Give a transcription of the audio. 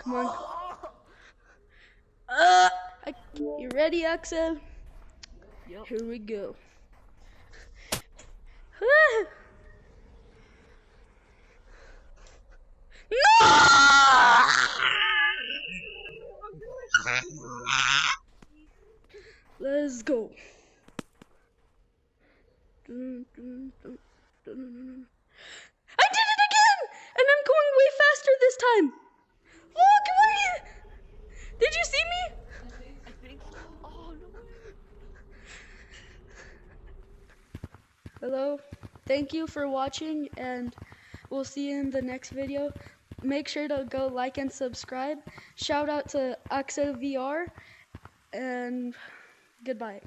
Come on. You ready, Axel? Yep. Here we go. Let's go. I did it again! And I'm going way faster this time. Look, what? Did you see me? I think so. Oh, no way. Hello. Thank you for watching, and we'll see you in the next video. Make sure to go like and subscribe. Shout out to Axel VR, and goodbye.